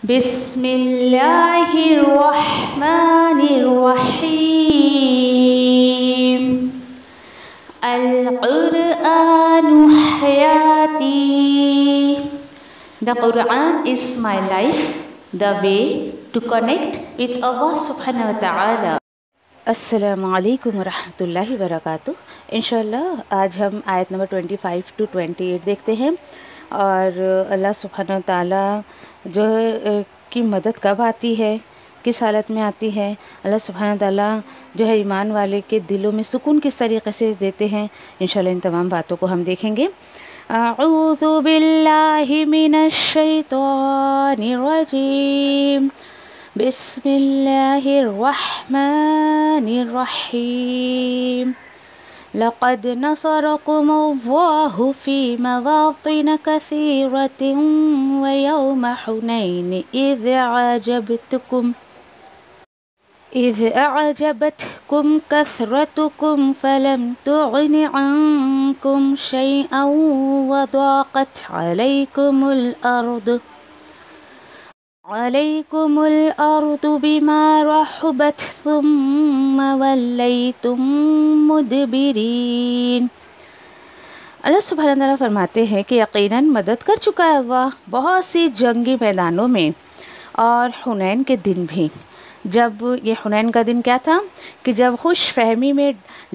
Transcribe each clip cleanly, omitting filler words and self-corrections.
بسم اللہ الرحمن الرحیم القرآن حیاتی. The Quran is my life, the way to connect with Allah subhanahu wa ta'ala. السلام علیکم ورحمۃ اللہ وبرکاتہ. انشاءاللہ آج ہم آیت نمبر 25 to 28 دیکھتے ہیں، اور اللہ سبحانہ و تعالیٰ جو ہے کی مدد کب آتی ہے، کس حالت میں آتی ہے، اللہ سبحانہ و تعالیٰ جو ہے ایمان والے کے دلوں میں سکون کس طریقے سے دیتے ہیں، انشاءاللہ ان تمام باتوں کو ہم دیکھیں گے. اعوذ باللہ من الشیطان الرجیم، بسم اللہ الرحمن الرحیم. لقد نصركم الله في مواطن كثيرة ويوم حنين إذ أعجبتكم كثرتكم فلم تغن عنكم شيئا وضاقت عليكم الأرض بما رحبت ثم وليتم مدبرين. اللہ سبحانہ تعالیٰ فرماتے ہیں کہ یقیناً مدد کر چکا ہے اللہ بہت سی جنگی میدانوں میں اور حنین کے دن بھی. جب یہ حنین کا دن کیا تھا کہ جب خوش فہمی میں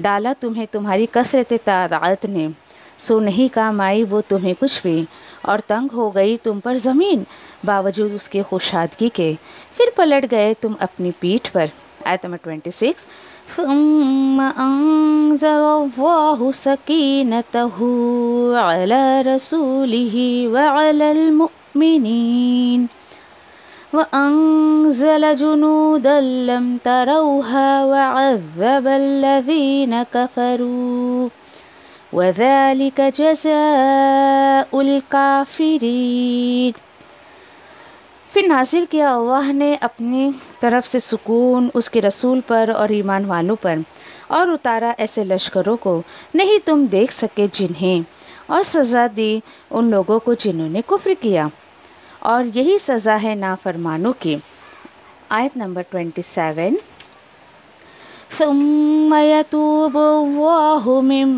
ڈالا تمہیں تمہاری کثرت طاعت نے، سو نہیں کام آئی وہ تمہیں کچھ بھی، اور تنگ ہو گئی تم پر زمین باوجود اس کے خوشادگی کے، پھر پلٹ گئے تم اپنی پیٹھ پر. آیت نمبر 26. ثم انزل اللہ سکینتہ علی رسولہ وعلی المؤمنین وَأَنزَلَ جُنُودًا لَّمْ تَرَوْهَا وَعَذَّبَ الَّذِينَ كَفَرُوا وَذَلِكَ جَزَاءُ الْكَافِرِينَ. پھر نازل کیا اللہ نے اپنی طرف سے سکون اس کے رسول پر اور ایمان والوں پر، اور اتارا ایسے لشکروں کو نہیں تم دیکھ سکے جنہیں، اور سزا دی ان لوگوں کو جنہوں نے کفر کیا، اور یہی سزا ہے نافرمانوں کی. آیت نمبر 27. ثم يتوب الله من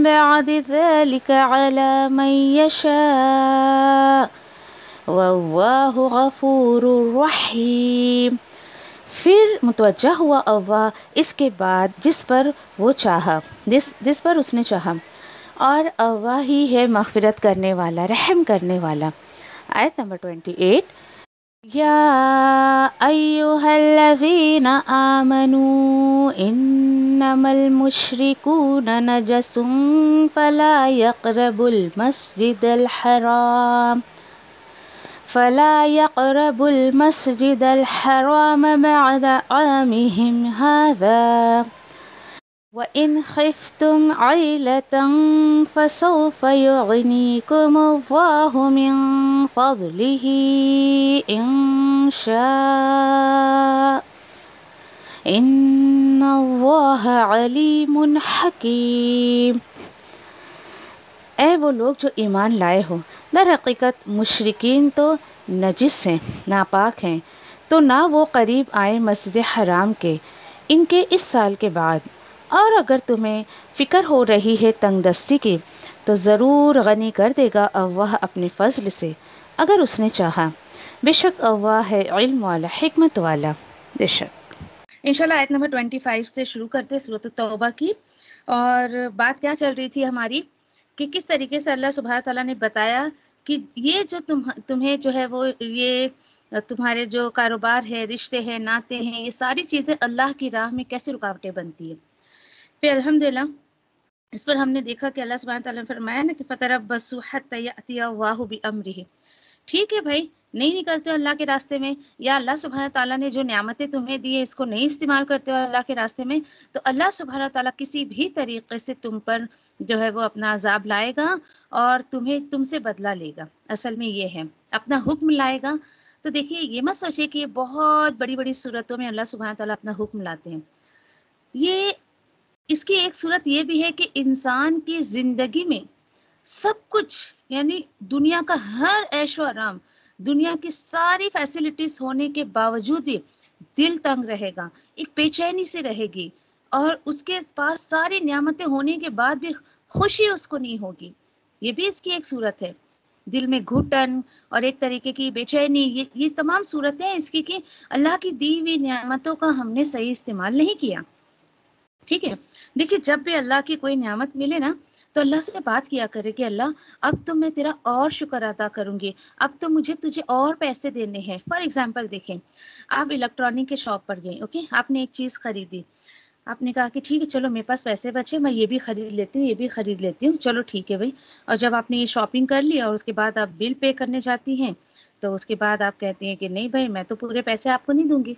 بعد ذلك على من يشاء والله غفور رحیم. پھر متوجہ ہوا اللہ اس کے بعد جس پر وہ چاہا، جس پر اس نے چاہا، اور اللہ ہی ہے مغفرت کرنے والا، رحم کرنے والا. آیت نمبر 28. یا ایہا الذین آمنوا انما المشرکون نجس فلا يقربوا المسجد الحرام بعد عامهم هذا وَإِنْ خِفْتُمْ عَيْلَةً فَسَوْفَ يُغْنِيكُمُ اللَّهُ مِنْ فَضْلِهِ إِنْ شَاءَ إِنَّ اللَّهَ عَلِيمٌ حَكِيمٌ. اے وہ لوگ جو ایمان لائے ہو، در حقیقت مشرکین تو نجس ہیں، ناپاک ہیں، تو نہ وہ قریب آئیں مسجد حرام کے ان کے اس سال کے بعد، اور اگر تمہیں فکر ہو رہی ہے تنگ دستی کی تو ضرور غنی کر دے گا اللہ اپنے فضل سے اگر اس نے چاہا. بے شک اللہ ہے علم والا، حکمت والا. بے شک. انشاءاللہ آیت نمبر 25 سے شروع کرتے سورۃ التوبہ کی. اور بات کیا چل رہی تھی ہماری کہ کس طریقے سے اللہ سبحانہ تعالیٰ نے بتایا کہ یہ جو تمہیں جو ہے وہ یہ تمہارے جو کاروبار ہے، رشتے ہیں، ناطے ہیں، یہ ساری چیزیں اللہ کی راہ میں کیسے رکاوٹیں بنتی ہیں. پھر الحمدللہ اس پر ہم نے دیکھا کہ اللہ سبحانہ تعالیٰ نے فرمایا نا کہ فَتَرَبَّصُوا حَتَّى يَأْتِيَ اللَّهُ بِأَمْرِهِ. ٹھیک ہے بھائی، نہیں نکلتے ہو اللہ کے راستے میں، یا اللہ سبحانہ تعالیٰ نے جو نعمتیں تمہیں دی ہے اس کو نہیں استعمال کرتے ہو اللہ کے راستے میں، تو اللہ سبحانہ تعالیٰ کسی بھی طریقے سے تم پر جو ہے وہ اپنا عذاب لائے گا اور تم سے بدلہ لے گا. اصل میں یہ ہے اپنا حکم لائے گا. تو دیکھیے یہ مت سوچے کہ بہت بڑی بڑی صورتوں میں اللہ سبحانہ تعالیٰ اپنا حکم لاتے ہیں. یہ اس کی ایک صورت یہ بھی ہے کہ انسان کی زندگی میں سب کچھ، یعنی دنیا کا ہر عیش و آرام، دنیا کی ساری فیسلٹیز ہونے کے باوجود بھی دل تنگ رہے گا، ایک بے چینی سے رہے گی، اور اس کے پاس ساری نعمتیں ہونے کے بعد بھی خوشی اس کو نہیں ہوگی. یہ بھی اس کی ایک صورت ہے. دل میں گھٹن اور ایک طریقے کی بے چینی، یہ تمام صورتیں ہیں اس کی کہ اللہ کی دی ہوئی نعمتوں کا ہم نے صحیح استعمال نہیں کیا. ٹھیک ہے. دیکھیے جب بھی اللہ کی کوئی نعمت ملے نا تو اللہ سے بات کیا کرے کہ اللہ اب تو میں تیرا اور شکر ادا کروں گی، اب تو مجھے تجھے اور پیسے دینے ہیں. فار ایگزامپل دیکھیں، آپ الیکٹرانک کے شاپ پر گئے، اوکے، آپ نے ایک چیز خریدی، آپ نے کہا کہ ٹھیک ہے چلو میرے پاس پیسے بچے، میں یہ بھی خرید لیتی ہوں، یہ بھی خرید لیتی ہوں، چلو ٹھیک ہے بھائی. اور جب آپ نے یہ شاپنگ کر لی اور اس کے بعد آپ بل پے کرنے جاتی ہیں تو اس کے بعد آپ کہتی ہیں کہ نہیں بھائی میں تو پورے پیسے آپ کو نہیں دوں گی.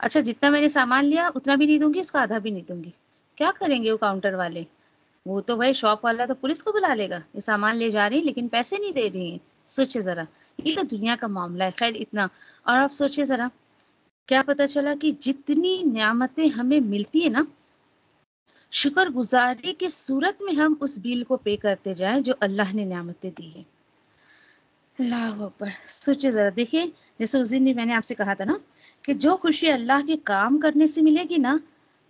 اچھا جتنا میں نے سامان لیا اتنا بھی نہیں دوں گی، اس کا آدھا بھی نہیں دوں گی. کیا کریں گے وہ کاؤنٹر والے؟ وہ تو بھائی شاپ والا تو پولیس کو بلا لے گا، یہ سامان لے جا رہی لیکن پیسے نہیں دے رہی ہیں. سوچے ذرا، یہ تو دنیا کا معاملہ ہے. خیر اتنا. اور آپ سوچے ذرا، کیا پتا چلا کہ جتنی نعمتیں ہمیں ملتی ہیں نا، شکر گزاری کی صورت میں ہم اس بل کو پے کرتے جائیں جو اللہ نے نعمتیں دی ہیں. اللہ اکبر. سوچے ذرا، دیکھیے جیسے اس دن بھی میں نے آپ سے کہا تھا نا کہ جو خوشی اللہ کے کام کرنے سے ملے گی نا،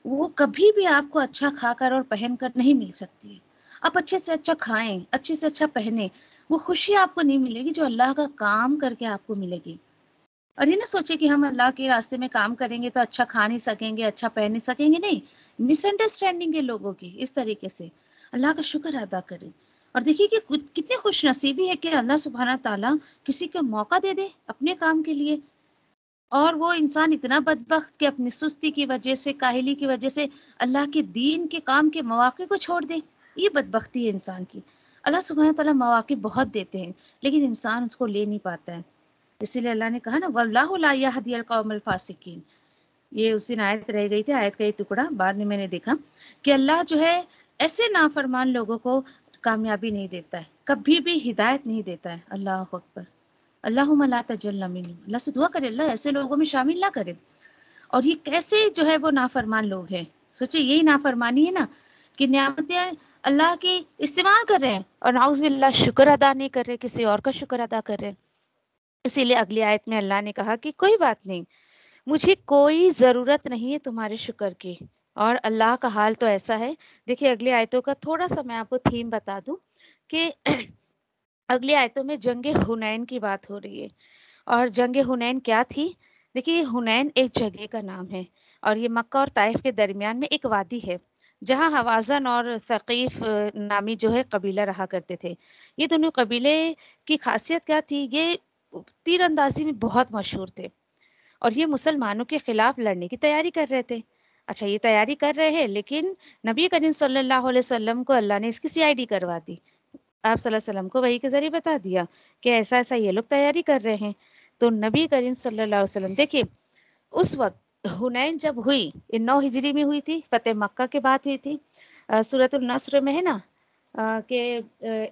وہ کبھی بھی آپ کو اچھا کھا کر اور پہن کر نہیں مل سکتی. آپ اچھے سے اچھا کھائیں، اچھے سے اچھا پہنیں، وہ خوشی آپ کو نہیں ملے گی جو اللہ کا کام کر کے آپ کو ملے گی. اور یہ نہ سوچے کہ ہم اللہ کے راستے میں کام کریں گے تو اچھا کھا نہیں سکیں گے، اچھا پہن نہیں سکیں گے. نہیں، مس انڈرسٹینڈنگ ہے لوگوں کی. اس طریقے سے اللہ کا شکر ادا کریں. اور دیکھیے کہ کتنی خوش نصیبی ہے کہ اللہ سبحانہ تعالیٰ کسی کو موقع دے دے اپنے کام کے لیے، اور وہ انسان اتنا بدبخت کہ اپنی سستی کی وجہ سے، کاہلی کی وجہ سے اللہ کے دین کے کام کے مواقع کو چھوڑ دے. یہ بدبختی ہے انسان کی. اللہ سبحانہ تعالیٰ مواقع بہت دیتے ہیں لیکن انسان اس کو لے نہیں پاتا ہے. اسی لیے اللہ نے کہا نا وَاللَّهُ لَا يَهْدِي الْقَوْمَ الْفَاسِقِينَ. یہ اس دن آیت رہ گئی تھی، آیت کا یہ ٹکڑا بعد میں نے دیکھا کہ اللہ جو ہے ایسے نافرمان لوگوں کو کامیابی نہیں دیتا ہے، کبھی بھی ہدایت نہیں دیتا ہے. اللہ اکبر. اللہم لا تجعلنا منہم. اللہ سے دعا کرے اللہ ایسے لوگوں میں شامل نہ کرے. اور یہ کیسے جو ہے وہ نافرمان لوگ ہیں. سوچے یہی نافرمانی ہے نا کہ نعمتیں اللہ کی استعمال کر رہے ہیں اور نعوذ باللہ شکر ادا نہیں کر رہے، کسی اور کا شکر ادا کر رہے ہیں. اسی لیے اگلی آیت میں اللہ نے کہا کہ کوئی بات نہیں، مجھے کوئی ضرورت نہیں ہے تمہارے شکر کی. اور اللہ کا حال تو ایسا ہے. دیکھیے اگلی آیتوں کا تھوڑا سا میں آپ کو تھیم بتا دوں کہ اگلی آیتوں میں جنگ حنین کی بات ہو رہی ہے. اور جنگ حنین کیا تھی؟ دیکھیے حنین ایک جگہ کا نام ہے اور یہ مکہ اور طائف کے درمیان میں ایک وادی ہے جہاں حوازن اور ثقیف نامی جو ہے قبیلہ رہا کرتے تھے. یہ دونوں قبیلے کی خاصیت کیا تھی؟ یہ تیر اندازی میں بہت مشہور تھے اور یہ مسلمانوں کے خلاف لڑنے کی تیاری کر رہے تھے. اچھا یہ تیاری کر رہے ہیں لیکن نبی کریم صلی اللہ علیہ وسلم کو اللہ نے اس کی CID کروا دی. آپ صلی اللہ علیہ وسلم کو وحی کے ذریعے بتا دیا کہ ایسا ایسا یہ لوگ تیاری کر رہے ہیں. تو نبی کریم صلی اللہ علیہ وسلم دیکھیے اس وقت حنین جب ہوئی، 9 ہجری میں ہوئی تھی، فتح مکہ کے بعد ہوئی تھی. سورۃ النصر میں ہے نا کہ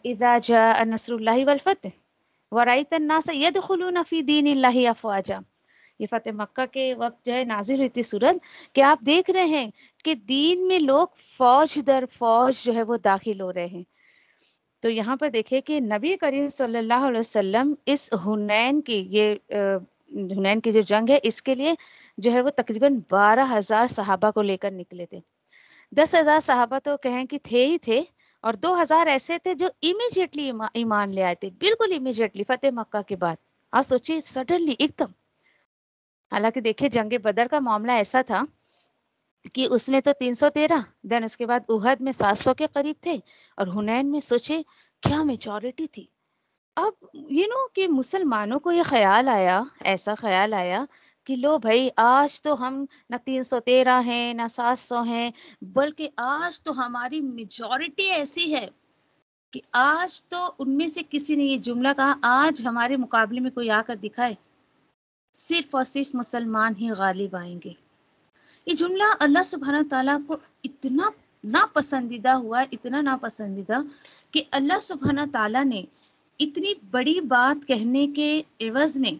اذا جاء نصر اللہ والفتح ورأیت الناس يدخلون فی دین اللہ افواجا. یہ فتح مکہ کے وقت جو ہے نازل ہوئی تھی سورت کہ آپ دیکھ رہے ہیں کہ دین میں لوگ فوج در فوج جو ہے وہ داخل ہو رہے ہیں. تو یہاں پر دیکھیں کہ نبی کریم صلی اللہ علیہ وسلم اس حنین کی حنین کی جو جنگ ہے اس کے لیے جو ہے وہ تقریباً 12,000 صحابہ کو لے کر نکلے تھے. 10,000 صحابہ تو کہیں کہ تھے ہی تھے اور 2,000 ایسے تھے جو امیجیٹلی ایمان لے آئے تھے، بالکل امیجیٹلی فتح مکہ کے بعد. آپ سوچیے سڈنلی ایک دم. حالانکہ دیکھیں جنگ بدر کا معاملہ ایسا تھا کہ اس میں تو 313، دین اس کے بعد احد میں 700 کے قریب تھے اور حنین میں سوچے کیا میجورٹی تھی. اب کہ مسلمانوں کو یہ خیال آیا، ایسا خیال آیا کہ لو بھائی آج تو ہم نہ 313 ہیں نہ 700 ہیں، بلکہ آج تو ہماری میجورٹی ایسی ہے کہ آج تو ان میں سے کسی نے یہ جملہ کہا آج ہمارے مقابلے میں کوئی آ کر دکھائے، صرف اور صرف مسلمان ہی غالب آئیں گے. یہ جملہ اللہ سبحانہ تعالیٰ کو اتنا ناپسندیدہ ہوا، اتنا ناپسندیدہ کہ اللہ سبحانہ تعالیٰ نے اتنی بڑی بات کہنے کے عوض میں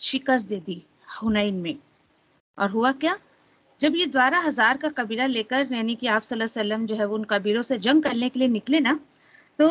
شکست دے دی حنین میں. اور ہوا کیا؟ جب یہ 12,000 کا قبیلہ لے کر یعنی کہ آپ صلی اللہ علیہ وسلم جو ہے وہ ان قبیلوں سے جنگ کرنے کے لیے نکلے نا، تو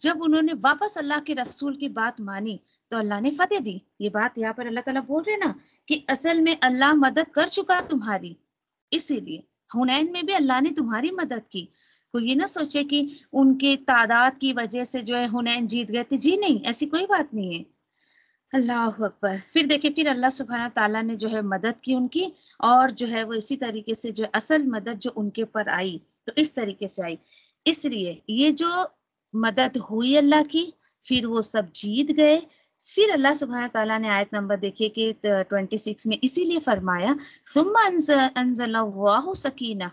جب انہوں نے واپس اللہ کے رسول کی بات مانی تو اللہ نے فتح دی. یہ بات یہاں پر اللہ تعالیٰ بول رہے نا کہ اصل میں اللہ مدد کر چکا تمہاری، اسی لیے حنین میں بھی اللہ نے تمہاری مدد کی. کوئی یہ نہ سوچے کہ ان کی تعداد کی وجہ سے جو ہے حنین جیت گئے تھے، جی نہیں، ایسی کوئی بات نہیں ہے. اللہ اکبر. پھر دیکھیں پھر اللہ سبحانہ تعالیٰ نے جو ہے مدد کی ان کی، اور جو ہے وہ اسی طریقے سے جو اصل مدد جو ان کے پر آئی تو اس طریقے سے آئی. اس لیے یہ جو مدد ہوئی اللہ کی، پھر وہ سب جیت گئے. پھر اللہ سبحانہ تعالیٰ نے آیت نمبر دیکھیے کہ 26 میں اسی لیے فرمایا ثم انزل اللہ سکینہ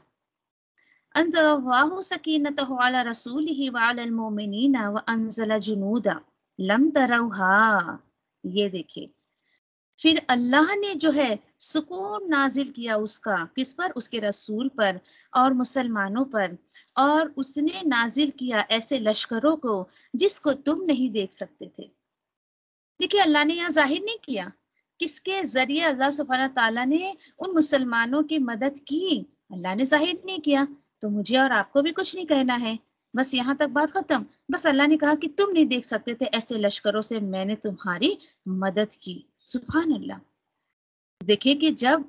انزل اللہ سکینتہ علی رسولہ وعلی المؤمنین وانزل جنودا لم تروہا. یہ دیکھیے پھر اللہ نے جو ہے سکون نازل کیا اس کا، کس پر؟ اس کے رسول پر اور مسلمانوں پر، اور اس نے نازل کیا ایسے لشکروں کو جس کو تم نہیں دیکھ سکتے تھے. دیکھیے اللہ نے یہاں ظاہر نہیں کیا کس کے ذریعے اللہ سبحانہ تعالیٰ نے ان مسلمانوں کی مدد کی، اللہ نے ظاہر نہیں کیا. تو مجھے اور آپ کو بھی کچھ نہیں کہنا ہے، بس یہاں تک بات ختم. بس اللہ نے کہا کہ تم نہیں دیکھ سکتے تھے ایسے لشکروں سے میں نے تمہاری مدد کی. سبحان اللہ. دیکھیں کہ جب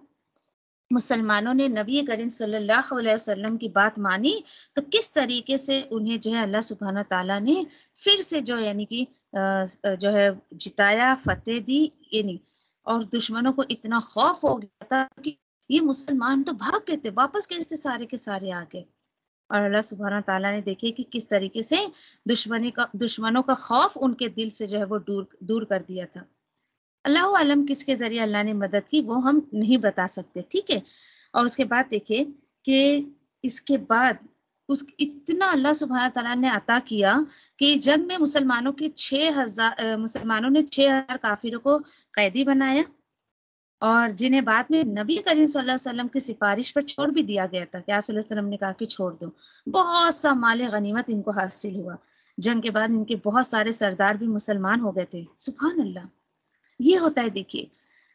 مسلمانوں نے نبی کریم صلی اللہ علیہ وسلم کی بات مانی تو کس طریقے سے انہیں جو ہے اللہ سبحانہ تعالیٰ نے پھر سے جو یعنی کہ جو ہے جتایا، فتح دی. یعنی اور دشمنوں کو اتنا خوف ہو گیا تھا کہ یہ مسلمان تو بھاگ گئے تھے، واپس کیسے سارے کے سارے آ گئے. اور اللہ سبحانہ تعالیٰ نے دیکھے کہ کس طریقے سے دشمنوں کا خوف ان کے دل سے جو ہے وہ دور کر دیا تھا. اللہ عالم کس کے ذریعے اللہ نے مدد کی وہ ہم نہیں بتا سکتے، ٹھیک ہے. اور اس کے بعد دیکھیں کہ اس کے بعد اتنا اللہ سبحانہ تعالیٰ نے عطا کیا کہ جنگ میں مسلمانوں نے 6,000 کافروں کو قیدی بنایا، اور جنہیں بعد میں نبی کریم صلی اللہ علیہ وسلم کی سفارش پر چھوڑ بھی دیا گیا تھا کہ آپ صلی اللہ علیہ وسلم نے کہا کہ چھوڑ دو. بہت سا مال غنیمت ان کو حاصل ہوا. جنگ کے بعد ان کے بہت سارے سردار بھی مسلمان ہو گئے تھے. سبحان اللہ. یہ ہوتا ہے. دیکھیے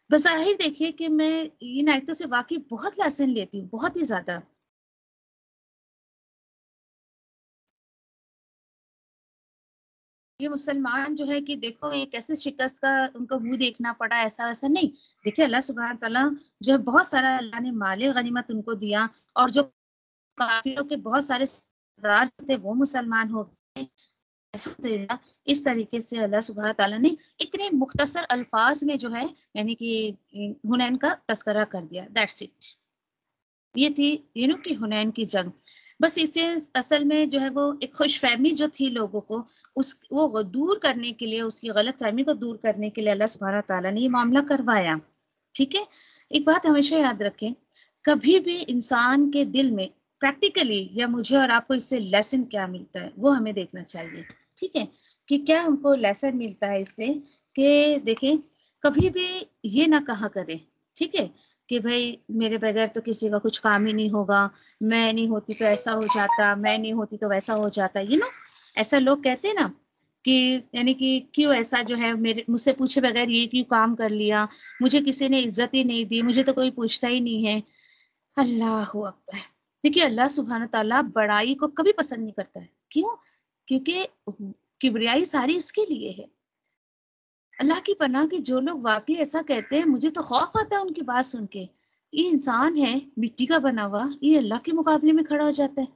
بظاہر دیکھیے کہ میں ان آیتوں سے واقعی بہت لیسن لیتی ہوں، بہت ہی زیادہ. یہ مسلمان جو ہے کہ دیکھو یہ کیسے شکست کا ان کو منہ دیکھنا پڑا، ایسا ویسا نہیں. دیکھیے اللہ سبحانہ تعالیٰ جو ہے بہت سارا اللہ نے مال غنیمت ان کو دیا، اور جو کافروں کے بہت سارے سردار تھے وہ مسلمان ہو گئے. الحمدللہ. اس طریقے سے اللہ سبحانہ تعالیٰ نے اتنے مختصر الفاظ میں جو ہے یعنی کہ حنین کا تذکرہ کر دیا. That's it. یہ تھی کہ حنین کی جنگ. بس اسے اصل میں جو ہے وہ ایک خوش فہمی جو تھی لوگوں کو وہ دور کرنے کے لیے، اس کی غلط فہمی کو دور کرنے کے لیے اللہ سبحانہ تعالیٰ نے یہ معاملہ کروایا. ٹھیک ہے. ایک بات ہمیشہ یاد رکھیں، کبھی بھی انسان کے دل میں پریکٹیکلی یا مجھے اور آپ کو اس سے لیسن کیا ملتا ہے وہ ہمیں دیکھنا چاہیے. ٹھیک ہے کہ کیا ہم کو لیسن ملتا ہے اس سے کہ دیکھیں کبھی بھی یہ نہ کہا کرے، ٹھیک ہے، کہ بھائی میرے بغیر تو کسی کا کچھ کام ہی نہیں ہوگا، میں نہیں ہوتی تو ایسا ہو جاتا، میں نہیں ہوتی تو ویسا ہو جاتا. ایسا لوگ کہتے نا کہ یعنی کہ کیوں ایسا جو ہے مجھ سے پوچھے بغیر یہ کیوں کام کر لیا، مجھے کسی نے عزت ہی نہیں دی، مجھے تو کوئی پوچھتا ہی نہیں ہے. اللہ اکبر. دیکھیے اللہ سبحانہ تعالیٰ بڑائی کو کبھی پسند نہیں کرتا ہے. کیوں؟ کیونکہ کبریائی ساری اس کے لیے ہے. اللہ کی پناہ کہ جو لوگ واقعی ایسا کہتے ہیں مجھے تو خوف آتا ہے ان کی بات سن کے. یہ انسان ہے مٹی کا بنا ہوا، یہ اللہ کے مقابلے میں کھڑا ہو جاتا ہے،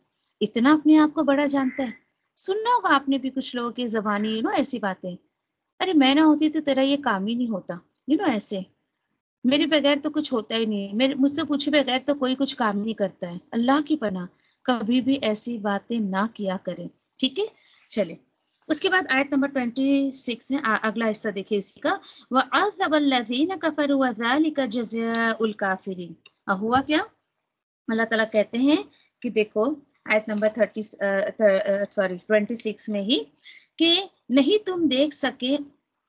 اتنا اپنے آپ کو بڑا جانتا ہے. سننا ہوگا آپ نے بھی کچھ لوگوں کی زبانی ایسی باتیں، ارے میں نہ ہوتی تو تیرا یہ کام ہی نہیں ہوتا، ایسے میرے بغیر تو کچھ ہوتا ہی نہیں ہے، مجھ سے پوچھے بغیر تو کوئی کچھ کام نہیں کرتا ہے. اللہ کی پناہ کبھی بھی ایسی باتیں نہ کیا کریں. ٹھیک ہے. چلے اس کے بعد آیت نمبر 26 میں اگلا حصہ دیکھیں اسی کا، وَعَذَّبَ الَّذِينَ كَفَرُوا وَذَلِكَ جَزَاءُ الْكَافِرِينَ. ہوا کیا؟ اللہ تعالیٰ کہتے ہیں کہ دیکھو آیت نمبر 26 میں ہی کہ نہیں تم دیکھ سکے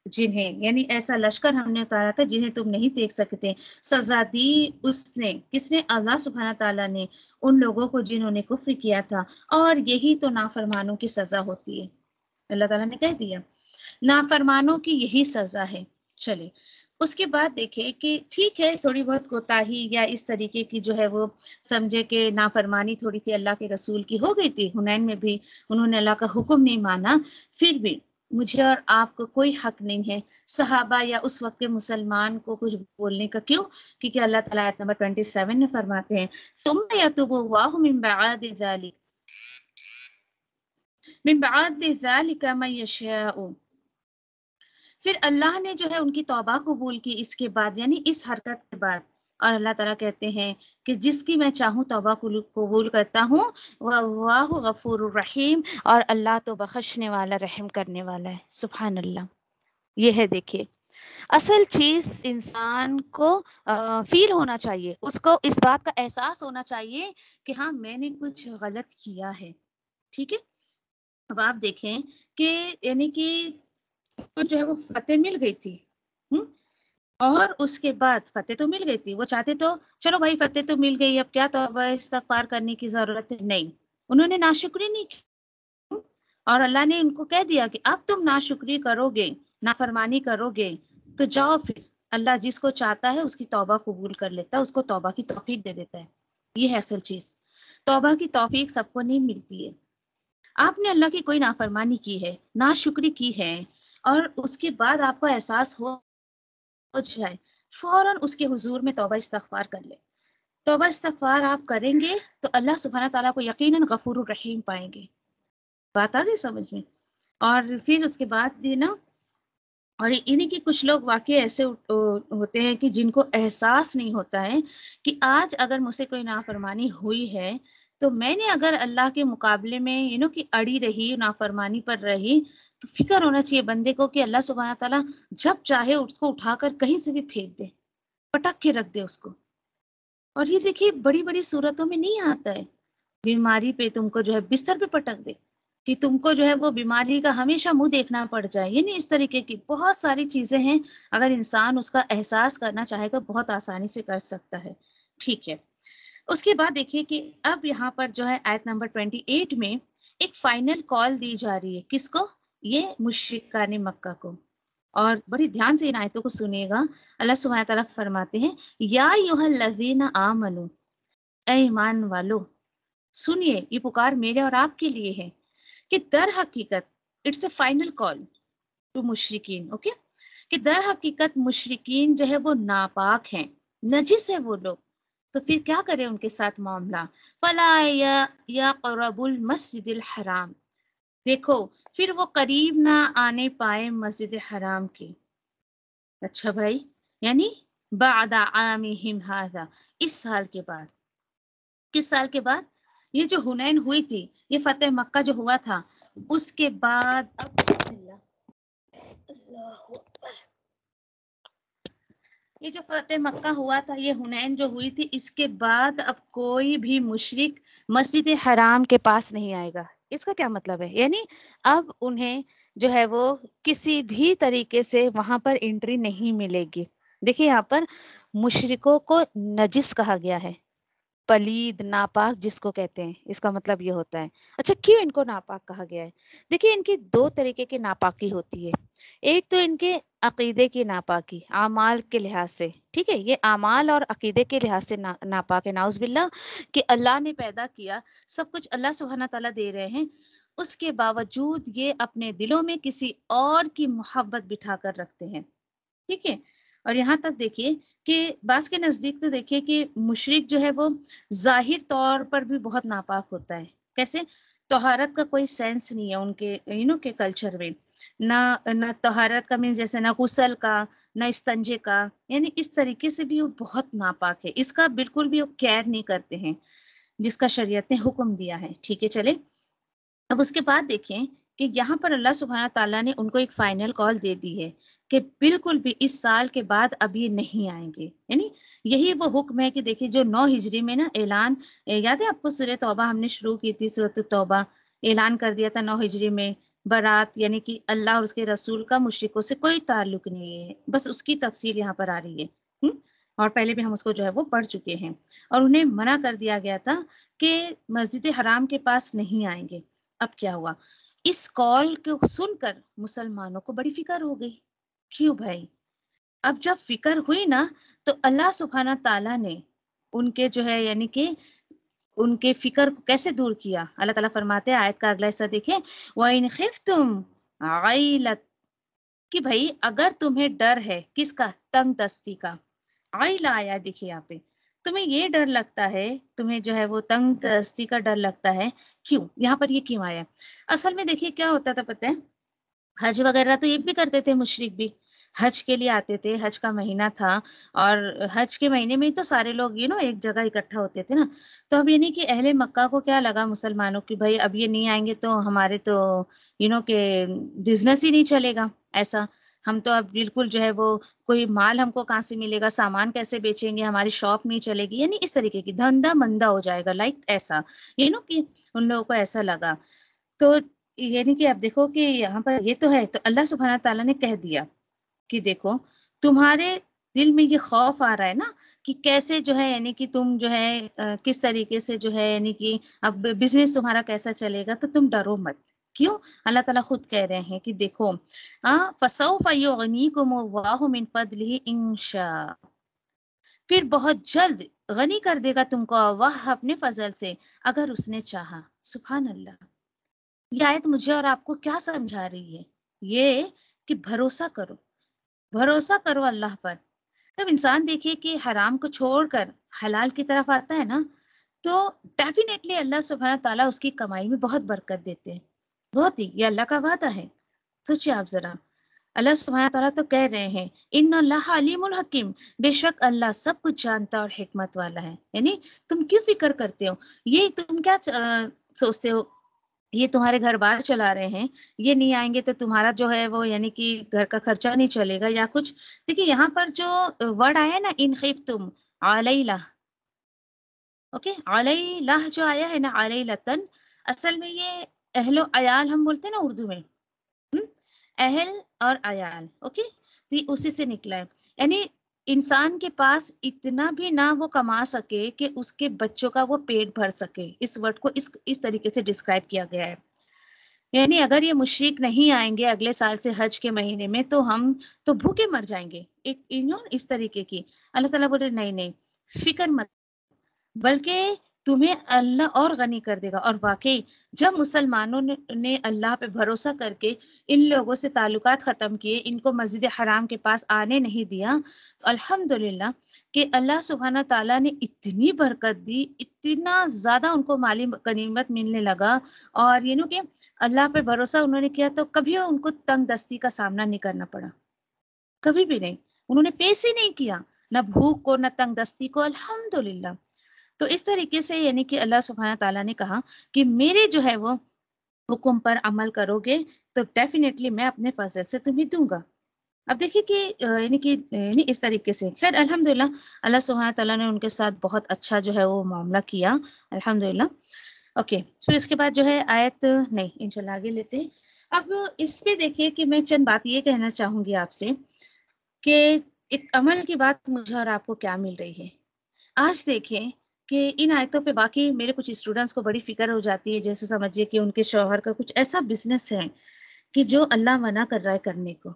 جنہیں، یعنی ایسا لشکر ہم نے اتارا تھا جنہیں تم نہیں دیکھ سکتے، سزا دی اس نے، کس نے؟ اللہ سبحانہ تعالیٰ نے، ان لوگوں کو جنہوں نے کفر کیا تھا، اور یہی تو نافرمانوں کی سزا ہوتی ہے. اللہ تعالیٰ نے کہہ دیا نافرمانوں کی یہی سزا ہے. چلے اس کے بعد دیکھیں کہ ٹھیک ہے تھوڑی بہت کوتاہی یا اس طریقے کی جو ہے وہ سمجھے کہ نافرمانی تھوڑی سی اللہ کے رسول کی ہو گئی تھی، حنین میں بھی انہوں نے اللہ کا حکم نہیں مانا، پھر بھی مجھے اور آپ کو کوئی حق نہیں ہے صحابہ یا اس وقت کے مسلمان کو کچھ بولنے کا. کیوں؟ کیونکہ اللہ تعالیٰ آیت نمبر 27 میں فرماتے ہیں ثم یتوب اللہ من بعد ذلك من یشاء. پھر اللہ نے جو ہے ان کی توبہ قبول کی اس کے بعد، یعنی اس حرکت کے بعد. اور اللہ تعالیٰ کہتے ہیں کہ جس کی میں چاہوں توبہ قبول کرتا ہوں، واللہ غفور الرحیم، اور اللہ تو بخشنے والا رحم کرنے والا ہے. سبحان اللہ. یہ ہے دیکھیے اصل چیز انسان کو فیل ہونا چاہیے، اس کو اس بات کا احساس ہونا چاہیے کہ ہاں میں نے کچھ غلط کیا ہے. ٹھیک ہے. اب آپ دیکھیں کہ یعنی کہ جو ہے وہ فتح مل گئی تھی، اور اس کے بعد فتح تو مل گئی تھی، وہ چاہتے تو چلو بھائی فتح تو مل گئی، اب کیا توبہ استغفار کرنے کی ضرورت ہے؟ نہیں، انہوں نے ناشکری نہیں کی، اور اللہ نے ان کو کہہ دیا کہ اب تم ناشکری کرو گے، نافرمانی کرو گے تو جاؤ. پھر اللہ جس کو چاہتا ہے اس کی توبہ قبول کر لیتا ہے، اس کو توبہ کی توفیق دے دیتا ہے. یہ ہے اصل چیز. توبہ کی توفیق سب کو نہیں ملتی ہے. آپ نے اللہ کی کوئی نافرمانی کی ہے، ناشکری کی ہے، اور اس کے بعد آپ کو احساس ہو جائے، فوراً اس کے حضور میں توبہ استغفار کر لے. توبہ استغفار آپ کریں گے تو اللہ سبحانہ تعالیٰ کو یقیناً غفور الرحیم پائیں گے. بات آ گئی سمجھ میں؟ اور پھر اس کے بعد یہ نا، اور انہیں کے کچھ لوگ واقعی ایسے ہوتے ہیں کہ جن کو احساس نہیں ہوتا ہے کہ آج اگر مجھ سے کوئی نافرمانی ہوئی ہے تو میں نے اگر اللہ کے مقابلے میں کہ اڑی رہی، نافرمانی پر رہی، تو فکر ہونا چاہیے بندے کو کہ اللہ سبحانہ تعالیٰ جب چاہے اس کو اٹھا کر کہیں سے بھی پھینک دے، پٹک کے رکھ دے اس کو. اور یہ دیکھیے بڑی بڑی صورتوں میں نہیں آتا ہے، بیماری پہ تم کو جو ہے بستر پہ پٹک دے کہ تم کو جو ہے وہ بیماری کا ہمیشہ منہ دیکھنا پڑ جائے. یعنی اس طریقے کی بہت ساری چیزیں ہیں، اگر انسان اس کا احساس کرنا چاہے تو بہت آسانی سے کر سکتا ہے. ٹھیک ہے. اس کے بعد دیکھیے کہ اب یہاں پر جو ہے آیت نمبر 28 میں ایک فائنل کال دی جا رہی ہے. کس کو؟ یہ مشرکان مکہ کو. اور بڑی دھیان سے ان آیتوں کو سنیے گا. اللہ سبحانہ تعالیٰ فرماتے ہیں یا ایھا الذین آمنو، اے ایمان والو سنیے، یہ پکار میرے اور آپ کے لیے ہے کہ در حقیقت it's a final call to مشرکین. اوکے، کہ در حقیقت مشرکین جو ہے وہ ناپاک ہیں، نجس ہے وہ لوگ. تو پھر کیا کرے ان کے ساتھ معاملہ؟ فلا یقربوا المسجد الحرام، دیکھو پھر وہ قریب نہ آنے پائے مسجد حرام کے. اچھا بھائی، یعنی بعد عامہم ھذا، اس سال کے بعد. کس سال کے بعد؟ یہ جو حنین ہوئی تھی، یہ فتح مکہ جو ہوا تھا، اس کے بعد اب یہ جو فتح مکہ ہوا تھا، یہ حنین جو ہوئی تھی، اس کے بعد اب کوئی بھی مشرک مسجد حرام کے پاس نہیں آئے گا. اس کا کیا مطلب ہے؟ یعنی اب انہیں جو ہے وہ کسی بھی طریقے سے وہاں پر انٹری نہیں ملے گی. دیکھیے یہاں پر مشرکوں کو نجس کہا گیا ہے، پلید، ناپاک جس کو کہتے ہیں، اس کا مطلب یہ ہوتا ہے. اچھا کیوں ان کو ناپاک کہا گیا ہے؟ دیکھیے ان کی دو طریقے کی ناپاکی ہوتی ہے. ایک تو ان کے عقیدے کی ناپاکی، اعمال کے لحاظ سے. ٹھیک ہے، یہ اعمال اور عقیدے کے لحاظ سے ناپاک ہے. نعوذ باللہ، کہ اللہ نے پیدا کیا، سب کچھ اللہ سبحانہ تعالیٰ دے رہے ہیں، اس کے باوجود یہ اپنے دلوں میں کسی اور کی محبت بٹھا کر رکھتے ہیں. ٹھیک ہے. اور یہاں تک دیکھیے کہ بعض کے نزدیک تو دیکھیے کہ مشرک جو ہے وہ ظاہر طور پر بھی بہت ناپاک ہوتا ہے. کیسے؟ طہارت کا کوئی سینس نہیں ہے ان کے کے کلچر میں. نہ طہارت کا مینس جیسے نہ غسل کا، نہ استنجے کا، یعنی اس طریقے سے بھی وہ بہت ناپاک ہے. اس کا بالکل بھی وہ کیئر نہیں کرتے ہیں جس کا شریعت نے حکم دیا ہے. ٹھیک ہے. چلے اب اس کے بعد دیکھیں کہ یہاں پر اللہ سبحانہ تعالیٰ نے ان کو ایک فائنل کال دے دی ہے کہ بالکل بھی اس سال کے بعد اب یہ نہیں آئیں گے. یعنی یہی وہ حکم ہے کہ دیکھیے جو 9 ہجری میں نا اعلان، یاد ہے آپ کو سورہ توبہ ہم نے شروع کی تھی، سورۃ التوبہ، اعلان کر دیا تھا 9 ہجری میں برات، یعنی کہ اللہ اور اس کے رسول کا مشرکوں سے کوئی تعلق نہیں ہے. بس اس کی تفصیل یہاں پر آ رہی ہے. اور پہلے بھی ہم اس کو جو ہے وہ پڑھ چکے ہیں. اور انہیں منع کر دیا گیا تھا کہ مسجد حرام کے پاس نہیں آئیں گے. اب کیا ہوا؟ اس کال کو سن کر مسلمانوں کو بڑی فکر ہو گئی. کیوں بھائی؟ اب جب فکر ہوئی نا تو اللہ سبحانہ تعالیٰ نے ان کے جو ہے یعنی کہ ان کے فکر کو کیسے دور کیا. اللہ تعالیٰ فرماتے ہیں آیت کا اگلا حصہ دیکھیں وَإِنْ خِفْتُمْ عَيْلَةً کہ بھائی اگر تمہیں ڈر ہے کس کا؟ تنگ دستی کا. عائلہ آیا دیکھیے یہاں پہ تمہیں یہ ڈر لگتا ہے تمہیں جو ہے وہ تنگ دستی کا ڈر لگتا ہے کیوں یہاں پر یہ کیوں آیا؟ اصل میں دیکھیے کیا ہوتا تھا پتہ ہے حج وغیرہ تو یہ بھی کرتے تھے مشرک بھی حج کے لیے آتے تھے حج کا مہینہ تھا اور حج کے مہینے میں ہی تو سارے لوگ ایک جگہ اکٹھا ہوتے تھے نا. تو اب یعنی کہ اہل مکہ کو کیا لگا مسلمانوں کی بھائی اب یہ نہیں آئیں گے تو ہمارے تو کہ بزنس ہی نہیں چلے گا ایسا. ہم تو اب بالکل جو ہے وہ کوئی مال ہم کو کہاں سے ملے گا سامان کیسے بیچیں گے ہماری شاپ نہیں چلے گی یعنی اس طریقے کی دھندا مندہ ہو جائے گا لائک ایسا کہ ان لوگوں کو ایسا لگا. تو یعنی کہ اب دیکھو کہ یہاں پر یہ تو ہے تو اللہ سبحانہ تعالیٰ نے کہہ دیا کہ دیکھو تمہارے دل میں یہ خوف آ رہا ہے نا کہ کیسے جو ہے یعنی کہ تم جو ہے کس طریقے سے جو ہے یعنی کہ اب بزنس تمہارا کیسا چلے گا تو تم ڈرو مت. کیوں؟ اللہ تعالیٰ خود کہہ رہے ہیں کہ دیکھو فَسَوْفَ يُغْنِيكُمُ اللَّهُ مِنْ فَضْلِهِ إِنْ شَاءَ پھر بہت جلد غنی کر دے گا تم کو اللہ اپنے فضل سے اگر اس نے چاہا. سبحان اللہ. یہ آیت مجھے اور آپ کو کیا سمجھا رہی ہے؟ یہ کہ بھروسہ کرو اللہ پر. جب انسان دیکھیے کہ حرام کو چھوڑ کر حلال کی طرف آتا ہے نا تو ڈیفینیٹلی اللہ سبحانہ تعالیٰ اس کی کمائی میں بہت برکت دیتے ہیں. بہت ہی یہ اللہ کا وعدہ ہے. سوچیے آپ ذرا اللہ سبحانہ تعالیٰ تو کہہ رہے ہیں ان اللہ علیم الحکیم بے شک اللہ سب کچھ جانتا اور حکمت والا ہے. یعنی تم کیوں فکر کرتے ہو؟ یہ تم کیا سوچتے ہو یہ تمہارے گھر بار چلا رہے ہیں یہ نہیں آئیں گے تو تمہارا جو ہے وہ یعنی کہ گھر کا خرچہ نہیں چلے گا یا کچھ. دیکھیے یہاں پر جو ورڈ آیا ہے نا ان خفتم علیہ اوکے علیہ جو آیا ہے نا علیہ اصل میں یہ اہل و عیال ہم بولتے ہیں نا اردو میں اہل اور عیال اوکے تو یہ اسی سے نکلا ہے. یعنی انسان کے پاس اتنا بھی نہ وہ کما سکے کہ اس کے بچوں کا وہ پیٹ بھر سکے. اس ورڈ کو اس طریقے سے ڈسکرائب کیا گیا ہے. یعنی اگر یہ مشرک نہیں آئیں گے اگلے سال سے حج کے مہینے میں تو ہم تو بھوکے مر جائیں گے. اس طریقے کی اللہ تعالیٰ بولے نہیں فکر مت بلکہ تمہیں اللہ اور غنی کر دے گا. اور واقعی جب مسلمانوں نے اللہ پہ بھروسہ کر کے ان لوگوں سے تعلقات ختم کیے ان کو مسجد حرام کے پاس آنے نہیں دیا الحمدللہ کہ اللہ سبحانہ تعالیٰ نے اتنی برکت دی اتنا زیادہ ان کو مالی غنیمت ملنے لگا. اور کہ اللہ پہ بھروسہ انہوں نے کیا تو کبھی ان کو تنگ دستی کا سامنا نہیں کرنا پڑا. کبھی بھی نہیں. انہوں نے پیش ہی نہیں کیا نہ بھوک کو نہ تنگ دستی کو الحمدللہ. تو اس طریقے سے یعنی کہ اللہ سبحانہ تعالیٰ نے کہا کہ میرے جو ہے وہ حکم پر عمل کرو گے تو ڈیفینیٹلی میں اپنے فضل سے تمہیں دوں گا. اب دیکھیے کہ یعنی اس طریقے سے خیر الحمدللہ اللہ سبحانہ تعالیٰ نے ان کے ساتھ بہت اچھا جو ہے وہ معاملہ کیا الحمدللہ. اوکے پھر اس کے بعد جو ہے آیت نہیں انشاءاللہ آگے لیتے ہیں. اب اس پہ دیکھیے کہ میں چند بات یہ کہنا چاہوں گی آپ سے کہ ایک عمل کی بات مجھے اور آپ کو کیا مل رہی ہے. آج دیکھیں کہ ان آیتوں پہ باقی میرے کچھ اسٹوڈنٹس کو بڑی فکر ہو جاتی ہے جیسے سمجھیے کہ ان کے شوہر کا کچھ ایسا بزنس ہے کہ جو اللہ منع کر رہا ہے کرنے کو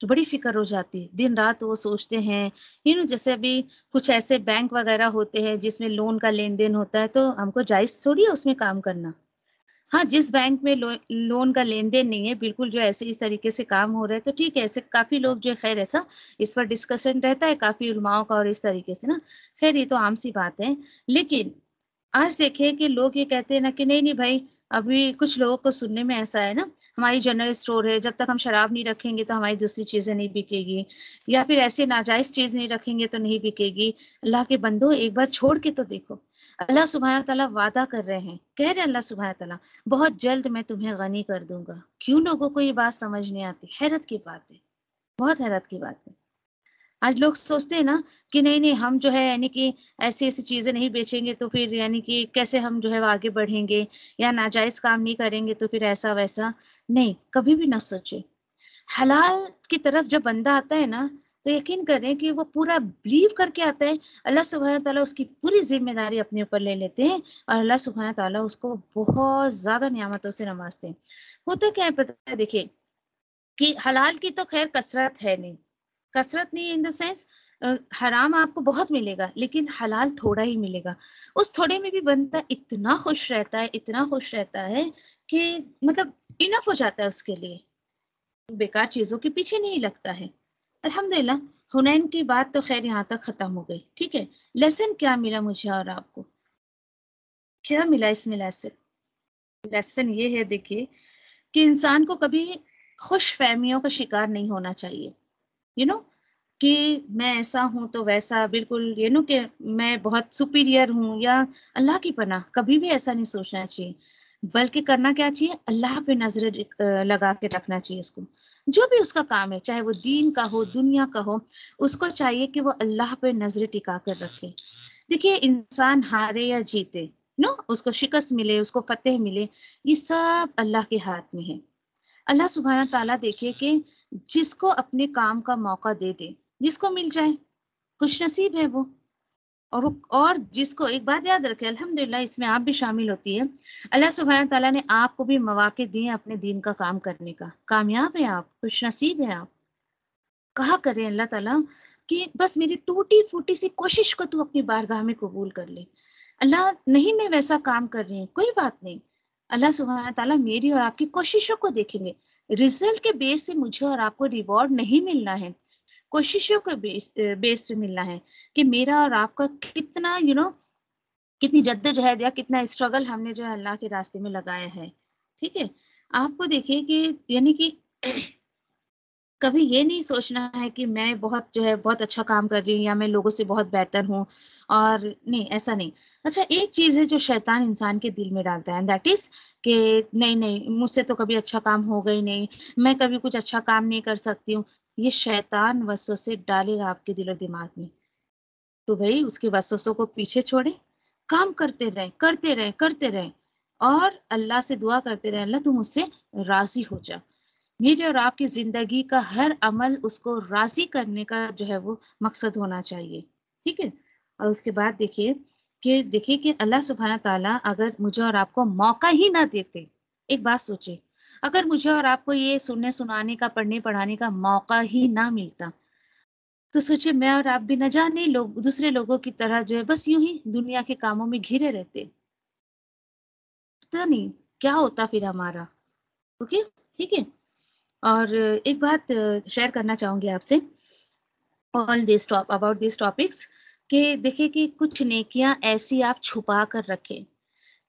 تو بڑی فکر ہو جاتی ہے. دن رات وہ سوچتے ہیں جیسے ابھی کچھ ایسے بینک وغیرہ ہوتے ہیں جس میں لون کا لین دین ہوتا ہے تو ہم کو جائز تھوڑی ہے اس میں کام کرنا. ہاں جس بینک میں لون کا لین دین نہیں ہے بالکل جو ایسے اس طریقے سے کام ہو رہا ہے تو ٹھیک ہے. ایسے کافی لوگ جو خیر ایسا اس پر ڈسکشن رہتا ہے کافی علماؤں کا اور اس طریقے سے نا خیر یہ تو عام سی بات ہے. لیکن آج دیکھیں کہ لوگ یہ کہتے ہیں نا کہ نہیں بھائی ابھی کچھ لوگوں کو سننے میں ایسا ہے نا ہماری جنرل اسٹور ہے جب تک ہم شراب نہیں رکھیں گے تو ہماری دوسری چیزیں نہیں بکے گی یا پھر ایسے ناجائز چیز نہیں رکھیں گے تو نہیں بکے گی. اللہ کے بندو ایک بار چھوڑ کے تو دیکھو اللہ سبحانہ تعالیٰ وعدہ کر رہے ہیں کہہ رہے اللہ سبحانہ تعالیٰ بہت جلد میں تمہیں غنی کر دوں گا. کیوں لوگوں کو یہ بات سمجھ نہیں آتی؟ حیرت کی بات ہے بہت حیرت کی بات ہے. آج لوگ سوچتے ہیں نا کہ نہیں ہم جو ہے یعنی کہ ایسی چیزیں نہیں بیچیں گے تو پھر یعنی کہ کیسے ہم جو ہے آگے بڑھیں گے یا ناجائز کام نہیں کریں گے تو پھر ایسا ویسا نہیں کبھی بھی نہ سوچے. حلال کی طرف جب بندہ آتا ہے نا تو یقین کریں کہ وہ پورا بلیو کر کے آتا ہے. اللہ سبحانہ تعالیٰ اس کی پوری ذمہ داری اپنے اوپر لے لیتے ہیں اور اللہ سبحانہ تعالیٰ اس کو بہت زیادہ نعمتوں سے نوازتے ہیں. ہوتا کیا ہے پتہ ہے دیکھیے کہ حلال کی تو خیر کثرت ہے نہیں کثرت نہیں ان دا سینس حرام آپ کو بہت ملے گا لیکن حلال تھوڑا ہی ملے گا. اس تھوڑے میں بھی بندہ اتنا خوش رہتا ہے، اتنا خوش رہتا ہے کہ مطلب انف ہو جاتا ہے اس کے لیے، بیکار چیزوں کے پیچھے نہیں لگتا ہے. الحمدللہ حنین کی بات تو خیر یہاں تک ختم ہو گئی. ٹھیک ہے، لیسن کیا ملا مجھے اور آپ کو؟ کیا ملا اس میں لیسن؟ لیسن یہ ہے دیکھیے کہ انسان کو کبھی خوش فہمیوں کا شکار نہیں ہونا چاہیے. یو نو کہ میں ایسا ہوں تو ویسا، بالکل کہ میں بہت سپیریئر ہوں، یا اللہ کی پناہ کبھی بھی ایسا نہیں سوچنا چاہیے. بلکہ کرنا کیا چاہیے؟ اللہ پہ نظر لگا کے رکھنا چاہیے اس کو. جو بھی اس کا کام ہے، چاہے وہ دین کا ہو، دنیا کا ہو، اس کو چاہیے کہ وہ اللہ پہ نظر ٹکا کر رکھے. دیکھیے انسان ہارے یا جیتے، اس کو شکست ملے، اس کو فتح ملے، یہ سب اللہ کے ہاتھ میں ہے. اللہ سبحانہ تعالیٰ دیکھے کہ جس کو اپنے کام کا موقع دے دے، جس کو مل جائے خوش نصیب ہے وہ. اور جس کو، ایک بات یاد رکھے الحمدللہ اس میں آپ بھی شامل ہوتی ہے، اللہ سبحانہ تعالیٰ نے آپ کو بھی مواقع دیے اپنے دین کا کام کرنے کا. کامیاب ہیں آپ، خوش نصیب ہیں آپ. کہا کریں اللہ تعالیٰ کہ بس میری ٹوٹی پھوٹی سی کوشش کو تو اپنی بارگاہ میں قبول کر لے. اللہ نہیں میں ویسا کام کر رہی ہوں، کوئی بات نہیں، اللہ سبحانہ تعالیٰ میری اور آپ کی کوششوں کو دیکھیں گے. رزلٹ کے بیس سے مجھے اور آپ کو ریوارڈ نہیں ملنا ہے، کوششوں کے بیس پہ ملنا ہے کہ میرا اور آپ کا کتنا کتنی جدوجہد یا کتنا اسٹرگل ہم نے جو ہے اللہ کے راستے میں لگایا ہے. ٹھیک ہے، آپ کو دیکھیے کہ کبھی یہ نہیں سوچنا ہے کہ میں بہت اچھا کام کر رہی ہوں یا میں لوگوں سے بہت بہتر ہوں، اور نہیں، ایسا نہیں. اچھا ایک چیز ہے جو شیطان انسان کے دل میں ڈالتا ہے، دیٹ از کہ نہیں مجھ سے تو کبھی اچھا کام ہوگا ہی نہیں، میں کبھی کچھ اچھا کام نہیں کر سکتی ہوں. یہ شیطان وسوسے ڈالے گا آپ کے دل و دماغ میں. تو بھائی اس کے وسوسوں کو پیچھے چھوڑے، کام کرتے رہیں اور اللہ سے دعا کرتے رہیں، اللہ تم مجھ سے راضی ہو جا. میرے اور آپ کی زندگی کا ہر عمل اس کو راضی کرنے کا جو ہے وہ مقصد ہونا چاہیے. ٹھیک ہے، اور اس کے بعد دیکھیے کہ اللہ سبحانہ تعالیٰ اگر مجھے اور آپ کو موقع ہی نہ دیتے، ایک بات سوچے، اگر مجھے اور آپ کو یہ سننے سنانے کا، پڑھنے پڑھانے کا موقع ہی نہ ملتا، تو سوچے میں اور آپ بھی نہ جانے دوسرے لوگوں کی طرح جو ہے بس یوں ہی دنیا کے کاموں میں گھرے رہتے. پتا نہیں کیا ہوتا پھر ہمارا. اوکے، ٹھیک ہے. اور ایک بات شیئر کرنا چاہوں گی آپ سے اباؤٹ دیس ٹاپکس، کہ دیکھیں کہ کچھ نیکیاں ایسی آپ چھپا کر رکھیں،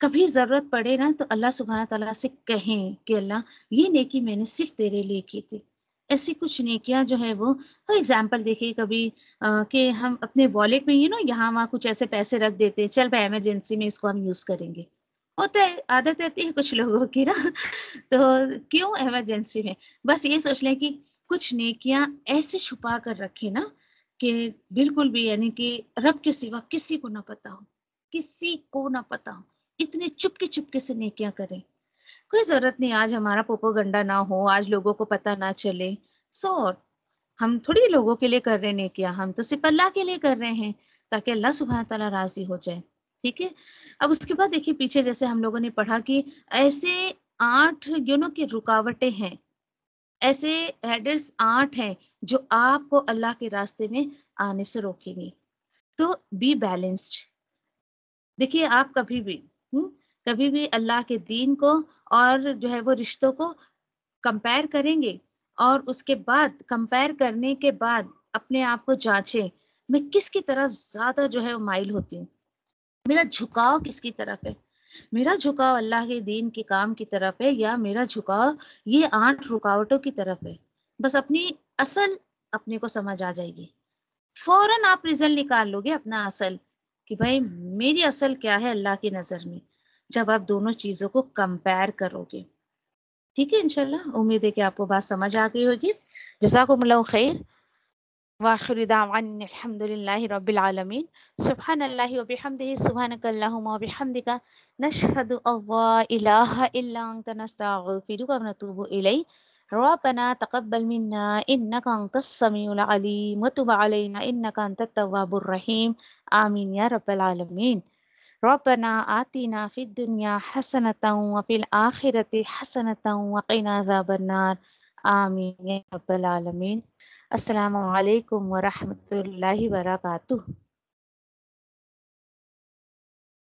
کبھی ضرورت پڑے نا تو اللہ سبحانہ تعالیٰ سے کہیں کہ اللہ یہ نیکی میں نے صرف تیرے لیے کی تھی. ایسی کچھ نیکیاں جو ہے وہ، فار ایگزامپل دیکھیے کبھی کہ ہم اپنے والیٹ میں یہاں وہاں کچھ ایسے پیسے رکھ دیتے، چل بھائی ایمرجنسی میں اس کو ہم یوز کریں گے. ہوتا ہے، عادت رہتی ہے کچھ لوگوں کی نا. تو کیوں ایمرجنسی میں؟ بس یہ سوچ لیں کہ کچھ نیکیاں ایسے چھپا کر رکھے نا کہ بالکل بھی کہ رب کے سوا کسی کو نہ پتا ہو، کسی کو نہ پتا ہو، اتنے چپکے سے نیکیاں کریں. کوئی ضرورت نہیں آج ہمارا پوپو گنڈا نہ ہو، آج لوگوں کو پتا نہ چلے. ہم تھوڑی لوگوں کے لیے کر رہے نیکیاں، ہم تو صرف اللہ کے لیے کر رہے ہیں تاکہ اللہ سبحانہ تعالیٰ راضی ہو جائے. ٹھیک ہے، اب اس کے بعد دیکھیے پیچھے جیسے ہم لوگوں نے پڑھا کہ ایسے 8 کی رکاوٹیں ہیں، ایسے ہیڈرز 8 ہیں جو آپ کو اللہ کے راستے میں آنے سے روکیں گے. تو بی بیلنسڈ. دیکھیے آپ کبھی بھی اللہ کے دین کو اور جو ہے وہ رشتوں کو کمپیر کریں گے، اور اس کے بعد کمپیر کرنے کے بعد اپنے آپ کو جانچیں، میں کس کی طرف زیادہ جو ہے مائل ہوتی ہوں، میرا جھکاؤ کس کی طرف ہے؟ میرا جھکاؤ اللہ کے دین کے کام کی طرف ہے یا میرا جھکاؤ یہ 8 رکاوٹوں کی طرف ہے؟ بس اپنی اصل اپنے کو سمجھ آ جائے گی، فوراً آپ رزلٹ نکال لو گے اپنا اصل کہ بھائی میری اصل کیا ہے اللہ کی نظر میں، جب آپ دونوں چیزوں کو کمپیر کرو گے. ٹھیک ہے، انشاءاللہ امید ہے کہ آپ کو بات سمجھ آ گئی ہوگی. جزاکم اللہ خیر. وآخر دعوانا الحمد للہ رب العالمین. سبحان اللہ وبحمدہ، سبحانک اللہم وبحمدک، نشہد ان لا الہ الا انت، نستغفرک ونتوب الیک. ربنا تقبل منا انک انت السمیع العلیم وتب علینا انک انت التواب الرحیم. آمین یا رب العالمین. ربنا آتنا فی الدنیا حسنة وفی الآخرة حسنة وقنا عذاب النار. آمین یا رب العالمین۔ السلام علیکم ورحمۃ اللہ وبرکاتہ۔